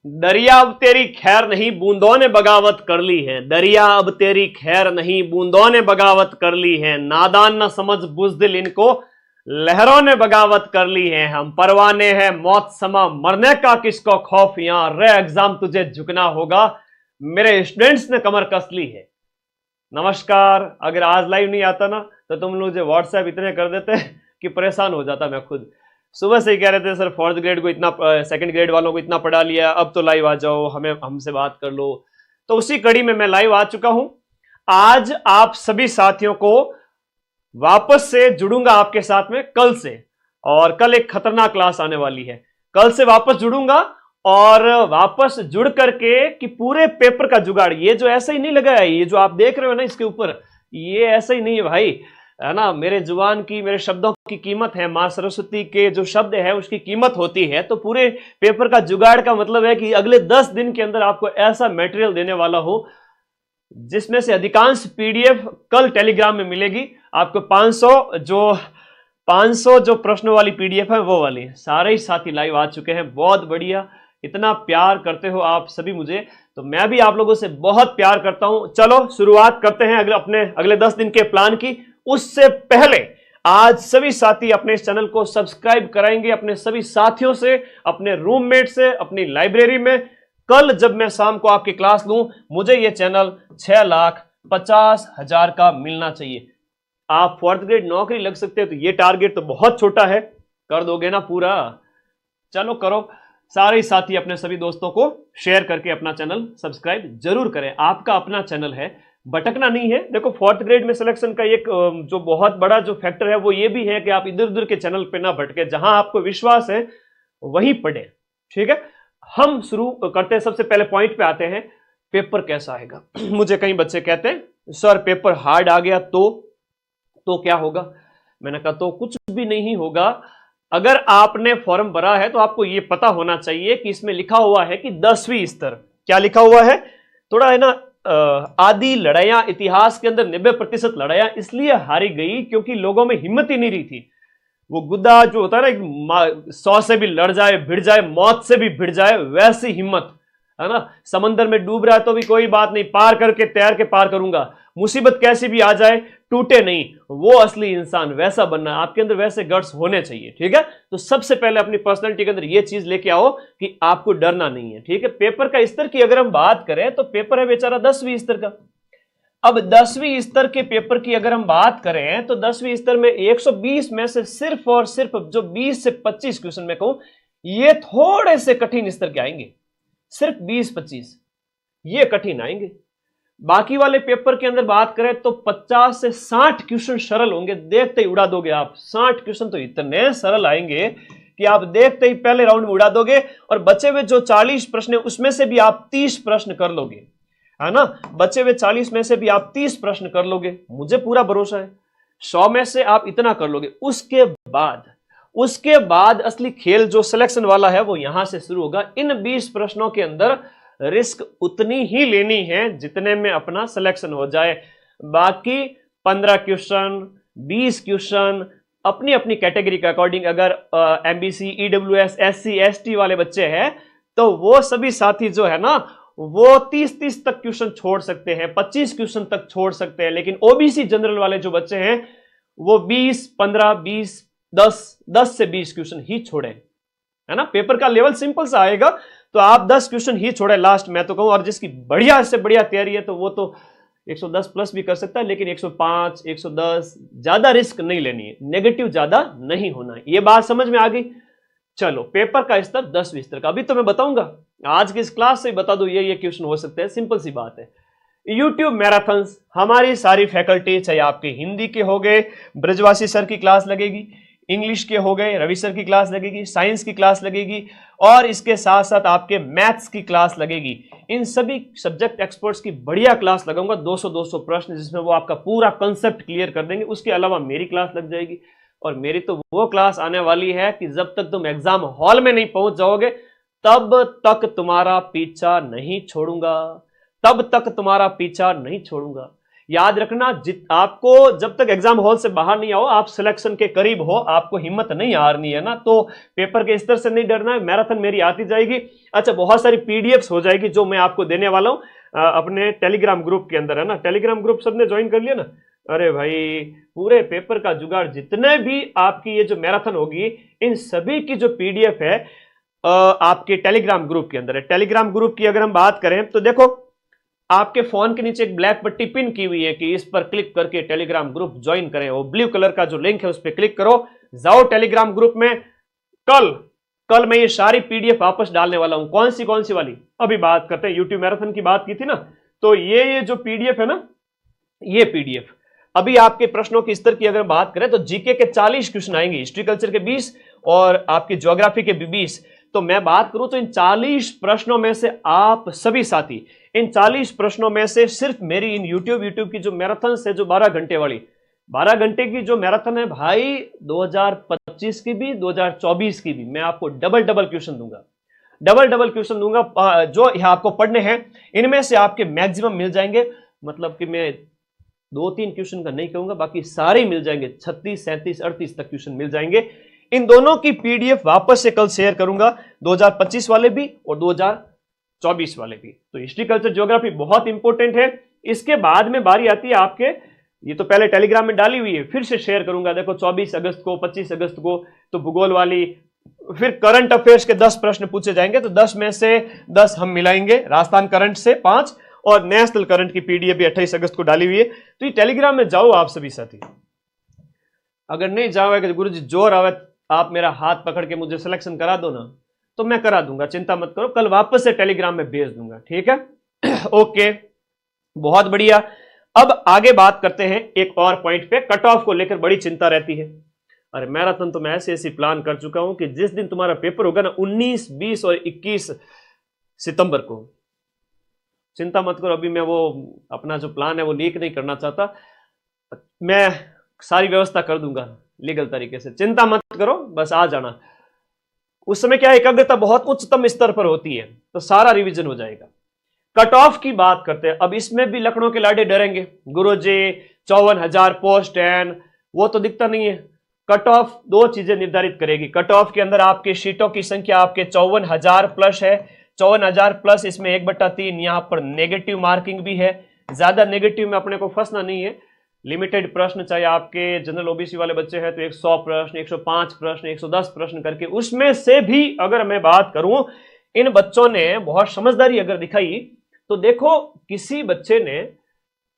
दरिया अब तेरी खैर नहीं, बूंदों ने बगावत कर ली है। दरिया अब तेरी खैर नहीं, बूंदों ने बगावत कर ली है। नादान न समझ बुज़दिल इनको, लहरों ने बगावत कर ली है। हम परवाने हैं मौत समा, मरने का किसको खौफ, यहां रे एग्जाम तुझे झुकना होगा, मेरे स्टूडेंट्स ने कमर कस ली है। नमस्कार। अगर आज लाइव नहीं आता ना तो तुम लोग जो व्हाट्सएप इतने कर देते कि परेशान हो जाता मैं खुद। सुबह से ही कह रहे थे सर फोर्थ ग्रेड को इतना, सेकंड ग्रेड वालों को इतना पढ़ा लिया, अब तो लाइव आ जाओ, हमें हमसे बात कर लो। तो उसी कड़ी में मैं लाइव आ चुका हूं। आज आप सभी साथियों को वापस से जुड़ूंगा आपके साथ में कल से, और कल एक खतरनाक क्लास आने वाली है। कल से वापस जुड़ूंगा और वापस जुड़ करके कि पूरे पेपर का जुगाड़, ये जो ऐसा ही नहीं लगा है, ये जो आप देख रहे हो ना इसके ऊपर, ये ऐसा ही नहीं है भाई, है ना। मेरे जुबान की, मेरे शब्दों की कीमत है, मां सरस्वती के जो शब्द है उसकी कीमत होती है। तो पूरे पेपर का जुगाड़ का मतलब है कि अगले 10 दिन के अंदर आपको ऐसा मटेरियल देने वाला हो जिसमें से अधिकांश पीडीएफ कल टेलीग्राम में मिलेगी आपको। 500 जो प्रश्नों वाली पीडीएफ है वो वाली। सारे ही साथी लाइव आ चुके हैं, बहुत बढ़िया। इतना प्यार करते हो आप सभी मुझे, तो मैं भी आप लोगों से बहुत प्यार करता हूं। चलो शुरुआत करते हैं अपने अगले 10 दिन के प्लान की। उससे पहले आज सभी साथी अपने इस चैनल को सब्सक्राइब कराएंगे अपने सभी साथियों से, अपने रूममेट से, अपनी लाइब्रेरी में। कल जब मैं शाम को आपकी क्लास लूं, मुझे यह चैनल 6,50,000 का मिलना चाहिए। आप फोर्थ ग्रेड नौकरी लग सकते हैं तो ये टारगेट तो बहुत छोटा है, कर दोगे ना पूरा? चलो करो। सारे साथी अपने सभी दोस्तों को शेयर करके अपना चैनल सब्सक्राइब जरूर करें। आपका अपना चैनल है, भटकना नहीं है। देखो फोर्थ ग्रेड में सिलेक्शन का एक जो बहुत बड़ा जो फैक्टर है वो ये भी है कि आप इधर उधर के चैनल पे ना भटके, जहां आपको विश्वास है वहीं पढ़े। ठीक है, हम शुरू करते हैं। सबसे पहले पॉइंट पे आते हैं, पेपर कैसा आएगा। मुझे कई बच्चे कहते हैं सर पेपर हार्ड आ गया तो क्या होगा? मैंने कहा तो कुछ भी नहीं होगा। अगर आपने फॉर्म भरा है तो आपको यह पता होना चाहिए कि इसमें लिखा हुआ है कि 10वीं स्तर। क्या लिखा हुआ है? थोड़ा है ना, आधी लड़ाइयां इतिहास के अंदर 90% लड़ाइयां इसलिए हारी गई क्योंकि लोगों में हिम्मत ही नहीं रही थी। वो गुद्दा जो होता है ना, 100 से भी लड़ जाए, भिड़ जाए, मौत से भी भिड़ जाए, वैसी हिम्मत, है ना। समंदर में डूब रहा है तो भी कोई बात नहीं, पार करके तैर के पार करूंगा। मुसीबत कैसी भी आ जाए टूटे नहीं, वो असली इंसान वैसा बनना है आपके अंदर, वैसे गट्स होने चाहिए। ठीक है, तो सबसे पहले अपनी पर्सनालिटी के अंदर ये चीज लेके आओ कि आपको डरना नहीं है। ठीक है, पेपर का स्तर की अगर हम बात करें तो पेपर है बेचारा 10वीं स्तर का। अब 10वीं स्तर के पेपर की अगर हम बात करें तो 10वीं स्तर में 120 में से सिर्फ और सिर्फ जो 20 से 25 क्वेश्चन में कहूं, ये थोड़े से कठिन स्तर के आएंगे। सिर्फ 20-25 ये कठिन आएंगे। बाकी वाले पेपर के अंदर बात करें तो 50 से 60 क्वेश्चन सरल होंगे, देखते ही उड़ा दोगे आप। 60 क्वेश्चन तो इतने सरल आएंगे कि आप देखते ही पहले राउंड में उड़ा दोगे, और बचे हुए जो 40 प्रश्न है उसमें से भी आप 30 प्रश्न कर लोगे, है ना। बचे हुए 40 में से भी आप 30 प्रश्न कर लोगे, मुझे पूरा भरोसा है। 100 में से आप इतना कर लोगे। उसके बाद असली खेल जो सिलेक्शन वाला है वो यहां से शुरू होगा। इन 20 प्रश्नों के अंदर रिस्क उतनी ही लेनी है जितने में अपना सिलेक्शन हो जाए। बाकी 15 क्वेश्चन, 20 क्वेश्चन अपनी अपनी कैटेगरी के अकॉर्डिंग, अगर एमबीसी, ईडब्ल्यूएस, एससी, एसटी वाले बच्चे हैं तो वो सभी साथी जो है ना वो 30-30 तक क्वेश्चन छोड़ सकते हैं, 25 क्वेश्चन तक छोड़ सकते हैं। लेकिन ओबीसी जनरल वाले जो बच्चे हैं वो 20, 15, 20, 10 से 20 क्वेश्चन ही छोड़े, है ना। पेपर का लेवल सिंपल सा आएगा तो आप 10 क्वेश्चन ही छोड़े लास्ट, मैं तो कहूं। और जिसकी बढ़िया से बढ़िया तैयारी है तो वो तो 110 प्लस भी कर सकता है, लेकिन 105, 110 ज्यादा रिस्क नहीं लेनी है, नेगेटिव ज्यादा नहीं होना है। ये बात समझ में आ गई? चलो, पेपर का स्तर 10वीं स्तर का अभी तो मैं बताऊंगा, आज की इस क्लास से बता दो ये क्वेश्चन हो सकते हैं, सिंपल सी बात है। यूट्यूब मैराथन्स, हमारी सारी फैकल्टी, चाहे आपके हिंदी के हो गए, ब्रजवासी सर की क्लास लगेगी, इंग्लिश के हो गए, रवि सर की क्लास लगेगी, साइंस की क्लास लगेगी, और इसके साथ साथ आपके मैथ्स की क्लास लगेगी। इन सभी सब्जेक्ट एक्सपर्ट्स की बढ़िया क्लास लगाऊंगा, 200-200 प्रश्न जिसमें वो आपका पूरा कंसेप्ट क्लियर कर देंगे। उसके अलावा मेरी क्लास लग जाएगी, और मेरी तो वो क्लास आने वाली है कि जब तक तुम एग्जाम हॉल में नहीं पहुंच जाओगे तब तक तुम्हारा पीछा नहीं छोड़ूंगा, तब तक तुम्हारा पीछा नहीं छोड़ूंगा। याद रखना, आपको जब तक एग्जाम हॉल से बाहर नहीं आओ, आप सिलेक्शन के करीब हो, आपको हिम्मत नहीं हारनी है ना, तो पेपर के स्तर से नहीं डरना है। मैराथन मेरी आती जाएगी। अच्छा, बहुत सारी पीडीएफ्स हो जाएगी जो मैं आपको देने वाला हूं अपने टेलीग्राम ग्रुप के अंदर, है ना। टेलीग्राम ग्रुप सबने ज्वाइन कर लिया ना? अरे भाई, पूरे पेपर का जुगाड़, जितने भी आपकी ये जो मैराथन होगी इन सभी की जो पीडीएफ है आपके टेलीग्राम ग्रुप के अंदर है। टेलीग्राम ग्रुप की अगर हम बात करें तो देखो, आपके फोन के नीचे एक ब्लैक पट्टी पिन की हुई है कि इस पर क्लिक करके टेलीग्राम ग्रुप ज्वाइन करें। वो ब्लू कलर का जो लिंक है उस पर क्लिक करो, जाओ टेलीग्राम ग्रुप में। कल मैं ये सारी पीडीएफ वापस डालने वाला हूं। कौन सी वाली? अभी बात करते हैं, यूट्यूब मैराथन की बात की थी ना, तो ये जो पीडीएफ है ना, ये पीडीएफ अभी आपके प्रश्नों के स्तर की अगर बात करें तो जीके के 40 क्वेश्चन आएंगे, हिस्ट्री कल्चर के 20 और आपकी ज्योग्राफी के भी 20। तो मैं बात करूं तो इन 40 प्रश्नों में से आप सभी साथी, इन 40 प्रश्नों में से सिर्फ मेरी इन यूट्यूब की जो मैराथन से, जो 12 घंटे वाली, 12 घंटे की जो मैराथन है भाई, 2025 की भी 2024 की भी, मैं आपको डबल क्वेश्चन दूंगा, डबल क्वेश्चन दूंगा जो आपको पढ़ने हैं। इनमें से आपके मैक्सिमम मिल जाएंगे, मतलब कि मैं 2-3 क्वेश्चन का नहीं कहूंगा, बाकी सारे मिल जाएंगे, 36, 37, 38 तक क्वेश्चन मिल जाएंगे। इन दोनों की पीडीएफ वापस से कल शेयर करूंगा, 2025 वाले भी और 2024 वाले भी। तो हिस्ट्री कल्चर ज्योग्राफी बहुत इंपॉर्टेंट है। इसके बाद में बारी आती है आपके, ये तो पहले टेलीग्राम में डाली हुई है, फिर से शेयर करूंगा। देखो 24 अगस्त को, 25 अगस्त को तो भूगोल वाली, फिर करंट अफेयर्स के 10 प्रश्न पूछे जाएंगे, तो 10 में से 10 हम मिलाएंगे, राजस्थान करंट से 5 और नेशनल करंट की पीडीएफ भी 28 अगस्त को डाली हुई है। तो ये टेलीग्राम में जाओ आप सभी साथी। अगर नहीं जाओगे गुरु जी जोर आवे, आप मेरा हाथ पकड़ के मुझे सिलेक्शन करा दो ना, तो मैं करा दूंगा, चिंता मत करो, कल वापस से टेलीग्राम में भेज दूंगा, ठीक है। ओके, बहुत बढ़िया। अब आगे बात करते हैं एक और पॉइंट पे, कट ऑफ को लेकर बड़ी चिंता रहती है। अरे मैराथन तो मैं ऐसी प्लान कर चुका हूं कि जिस दिन तुम्हारा पेपर होगा ना, 19, 20 और 21 सितंबर को, चिंता मत करो, अभी मैं वो अपना जो प्लान है वो लीक नहीं करना चाहता, मैं सारी व्यवस्था कर दूंगा लीगल तरीके से, चिंता मत करो, बस आ जाना। उस समय क्या एकाग्रता बहुत उच्चतम स्तर पर होती है, तो सारा रिवीजन हो जाएगा। कट ऑफ की बात करते हैं। अब इसमें भी लखनऊ के लाडे डरेंगे, गुरुजी 54,000 पोस्ट एंड वो तो दिखता नहीं है। कट ऑफ 2 चीजें निर्धारित करेगी। कट ऑफ के अंदर आपके सीटों की संख्या आपके 54,000 प्लस है, 54,000 प्लस, इसमें 1/3 यहां पर नेगेटिव मार्किंग भी है। ज्यादा नेगेटिव में अपने को फंसना नहीं है। लिमिटेड प्रश्न, चाहे आपके जनरल ओबीसी वाले बच्चे हैं तो 100 प्रश्न, 105 प्रश्न, 110 प्रश्न करके, उसमें से भी अगर मैं बात करूं, इन बच्चों ने बहुत समझदारी अगर दिखाई तो देखो, किसी बच्चे ने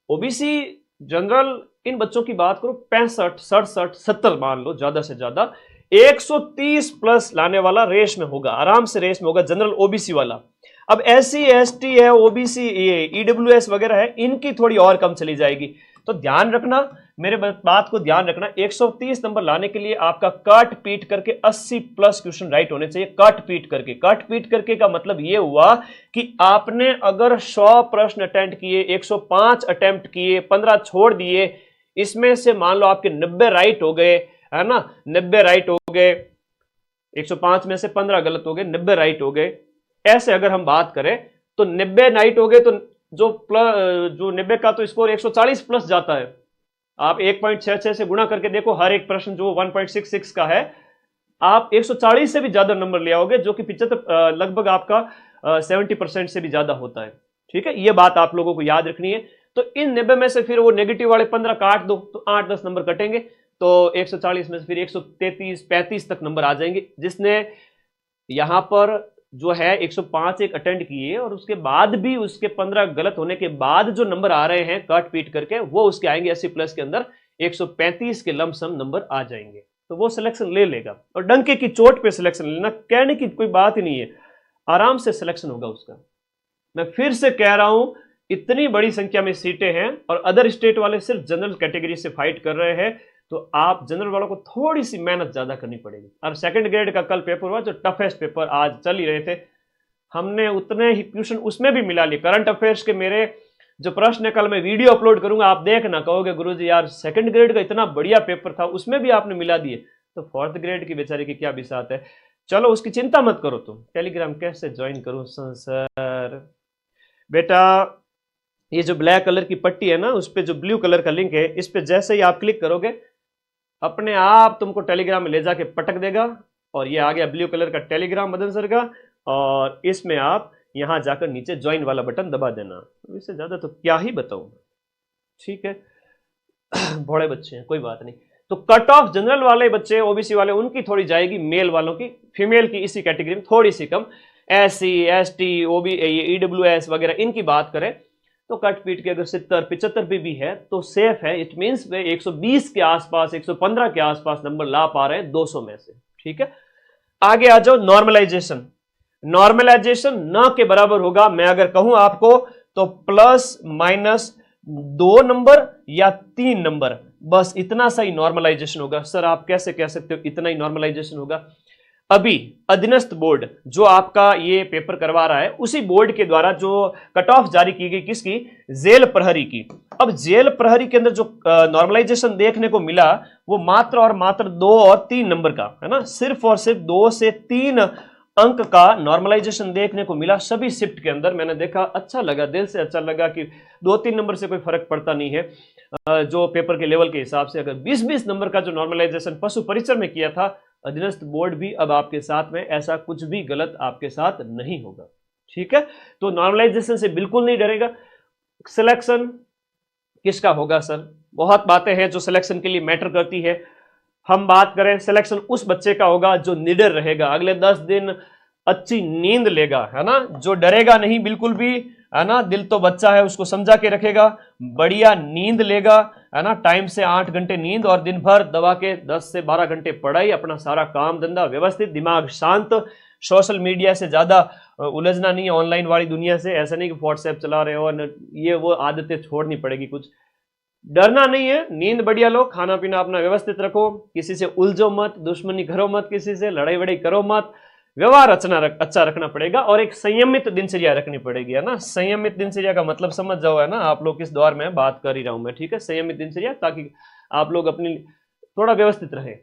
ओबीसी, जनरल, इन बच्चों की बात करो 65, 67, 70 मान लो, ज्यादा से ज्यादा 130 प्लस लाने वाला रेस में होगा, आराम से रेस में होगा जनरल ओबीसी वाला। अब एससी, एसटी है, ओबीसी, ईडब्ल्यूएस वगैरह है, इनकी थोड़ी और कम चली जाएगी। तो ध्यान रखना, मेरे बात को ध्यान रखना, 130 नंबर लाने के लिए आपका काट पीट करके 80 प्लस क्वेश्चन राइट होने चाहिए। काट पीट करके, काट पीट करके का मतलब यह हुआ कि आपने अगर 100 प्रश्न अटेम्प्ट किए, 105 अटेम्प्ट किए, 15 छोड़ दिए, इसमें से मान लो आपके 90 राइट हो गए, है ना, 90 राइट हो गए, 105 में से 15 गलत हो गए, 90 राइट हो गए। ऐसे अगर हम बात करें तो 90 राइट हो गए, तो जो 90 का तो स्कोर 140 प्लस जाता है। आप 1.66 से गुणा करके देखो, हर एक प्रश्न जो 1.66 का है, आप 140 से भी ज्यादा नंबर ले आओगे, जो कि 75 लगभग आपका 70% से भी ज्यादा होता है, ठीक है। ये बात आप लोगों को याद रखनी है। तो इन 90 में से फिर वो नेगेटिव वाले 15 काट दो, तो 8-10 नंबर कटेंगे, तो 140 में से फिर 133, 35 तक नंबर आ जाएंगे। जिसने यहां पर जो है 105 एक अटेंड किए और उसके बाद भी उसके 15 गलत होने के बाद जो नंबर आ रहे हैं काट पीट करके, वो उसके आएंगे 80 प्लस के अंदर 135 के लमसम नंबर आ जाएंगे, तो वो सिलेक्शन ले लेगा। और डंके की चोट पे सिलेक्शन लेना, कहने की कोई बात ही नहीं है, आराम से सिलेक्शन होगा उसका। मैं फिर से कह रहा हूं, इतनी बड़ी संख्या में सीटें हैं और अदर स्टेट वाले सिर्फ जनरल कैटेगरी से फाइट कर रहे हैं, तो आप जनरल वालों को थोड़ी सी मेहनत ज्यादा करनी पड़ेगी। और सेकंड ग्रेड का कल पेपर हुआ, जो टफेस्ट पेपर आज चल ही रहे थे, हमने उतने ही क्वेश्चन उसमें भी मिला लिए। करंट अफेयर्स के मेरे जो प्रश्न है, कल मैं वीडियो अपलोड करूंगा, आप देखना, कहोगे गुरुजी यार सेकंड ग्रेड का इतना बढ़िया पेपर था, उसमें भी आपने मिला दिए, तो फोर्थ ग्रेड की बेचारे की क्या बिसात है। चलो उसकी चिंता मत करो। तुम टेलीग्राम कैसे ज्वाइन करूं सर? बेटा ये जो ब्लैक कलर की पट्टी है ना, उस पे जो ब्लू कलर का लिंक है, इस पे जैसे ही आप क्लिक करोगे अपने आप तुमको टेलीग्राम में ले जाके पटक देगा, और ये आ गया ब्लू कलर का टेलीग्राम मदन सर का। और इसमें आप यहां जाकर नीचे ज्वाइन वाला बटन दबा देना। इससे ज्यादा तो क्या ही बताऊं, ठीक है। बड़े बच्चे हैं, कोई बात नहीं। तो कट ऑफ जनरल वाले बच्चे, ओबीसी वाले, उनकी थोड़ी जाएगी, मेल वालों की, फीमेल की इसी कैटेगरी में थोड़ी सी कम। SC ST OB EWS वगैरह इनकी बात करें तो कट पीट के अगर 70-75 भी है तो सेफ है। इट मींस वे 120 के आसपास, 115 के आसपास नंबर ला पा रहे हैं 200 में से, ठीक है। आगे आ जाओ, नॉर्मलाइजेशन। नॉर्मलाइजेशन न के बराबर होगा, मैं अगर कहूं आपको तो ±2 नंबर या 3 नंबर, बस इतना सा ही नॉर्मलाइजेशन होगा। सर आप कैसे कह सकते हो इतना ही नॉर्मलाइजेशन होगा? अभी अधीनस्थ बोर्ड जो आपका ये पेपर करवा रहा है, उसी बोर्ड के द्वारा जो कट ऑफ जारी की गई, किसकी? जेल प्रहरी की। अब जेल प्रहरी के अंदर जो नॉर्मलाइजेशन देखने को मिला वो मात्र और मात्र 2 और 3 नंबर का है ना, सिर्फ और सिर्फ 2 से 3 अंक का नॉर्मलाइजेशन देखने को मिला सभी शिफ्ट के अंदर। मैंने देखा, अच्छा लगा, दिल से अच्छा लगा कि 2-3 नंबर से कोई फर्क पड़ता नहीं है जो पेपर के लेवल के हिसाब से। अगर 20-20 नंबर का जो नॉर्मलाइजेशन पशु परिचर में किया था अधीनस्थ बोर्ड भी अब आपके साथ में ऐसा कुछ भी गलत आपके साथ नहीं होगा, ठीक है। तो नॉर्मलाइजेशन से बिल्कुल नहीं डरेगा। सिलेक्शन किसका होगा सर? बहुत बातें हैं जो सिलेक्शन के लिए मैटर करती है। हम बात करें, सिलेक्शन उस बच्चे का होगा जो निडर रहेगा, अगले 10 दिन अच्छी नींद लेगा, है ना, जो डरेगा नहीं बिल्कुल भी, है ना, दिल तो बच्चा है उसको समझा के रखेगा, बढ़िया नींद लेगा, है ना, टाइम से 8 घंटे नींद और दिन भर दबा के 10 से 12 घंटे पढ़ाई, अपना सारा काम धंधा व्यवस्थित, दिमाग शांत, सोशल मीडिया से ज्यादा उलझना नहीं है, ऑनलाइन वाली दुनिया से। ऐसा नहीं कि व्हाट्सएप चला रहे हो और ये वो आदतें छोड़नी पड़ेगी, कुछ डरना नहीं है। नींद बढ़िया लो, खाना पीना अपना व्यवस्थित रखो, किसी से उलझो मत, दुश्मनी करो मत, किसी से लड़ाई वड़ाई करो मत, व्यवहार अच्छा रखना पड़ेगा और एक संयमित दिनचर्या रखनी पड़ेगी, है ना। संयमित दिनचर्या का मतलब समझ जाओ, है ना, आप लोग किस दौर में बात कर ही रहा हूं मैं, ठीक है। संयमित दिनचर्या, ताकि आप लोग अपनी थोड़ा व्यवस्थित रहे।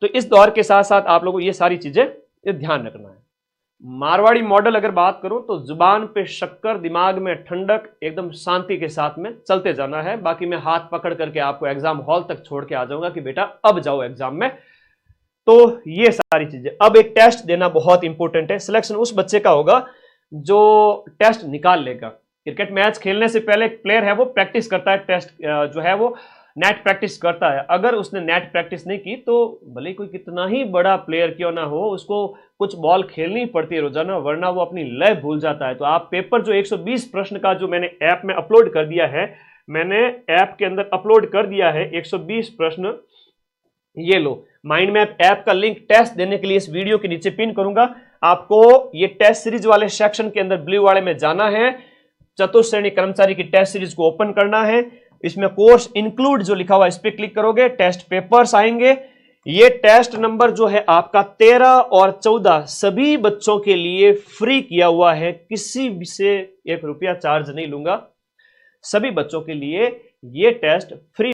तो इस दौर के साथ साथ आप लोगों को ये सारी चीजें ध्यान रखना है। मारवाड़ी मॉडल अगर बात करूं तो जुबान पे शक्कर, दिमाग में ठंडक, एकदम शांति के साथ में चलते जाना है। बाकी मैं हाथ पकड़ करके आपको एग्जाम हॉल तक छोड़ के आ जाऊंगा कि बेटा अब जाओ एग्जाम में। तो ये सारी चीजें, अब एक टेस्ट देना बहुत इंपॉर्टेंट है। सिलेक्शन उस बच्चे का होगा जो टेस्ट निकाल लेगा। क्रिकेट मैच खेलने से पहले एक प्लेयर है वो प्रैक्टिस करता है, टेस्ट जो है वो नेट प्रैक्टिस करता है। अगर उसने नेट प्रैक्टिस नहीं की तो भले कोई कितना ही बड़ा प्लेयर क्यों ना हो, उसको कुछ बॉल खेलनी पड़ती है रोजाना, वरना वो अपनी लय भूल जाता है। तो आप पेपर जो 120 प्रश्न का जो मैंने ऐप में अपलोड कर दिया है, मैंने ऐप के अंदर अपलोड कर दिया है 120 प्रश्न, ये लो। माइंड मैप ऐप का लिंक टेस्ट देने के लिए इस वीडियो के नीचे पिन करूंगा। आपको ये टेस्ट सीरीज वाले सेक्शन के अंदर ब्लू वाले में जाना है, चतुर्श्रेणी कर्मचारी की टेस्ट सीरीज को ओपन करना है, इसमें कोर्स इंक्लूड जो लिखा हुआ है इस पे क्लिक करोगे, टेस्ट पेपर्स आएंगे। ये टेस्ट नंबर जो है आपका 13 और 14 सभी बच्चों के लिए फ्री किया हुआ है, किसी से 1 रुपया चार्ज नहीं लूंगा। सभी बच्चों के लिए ये टेस्ट फ्री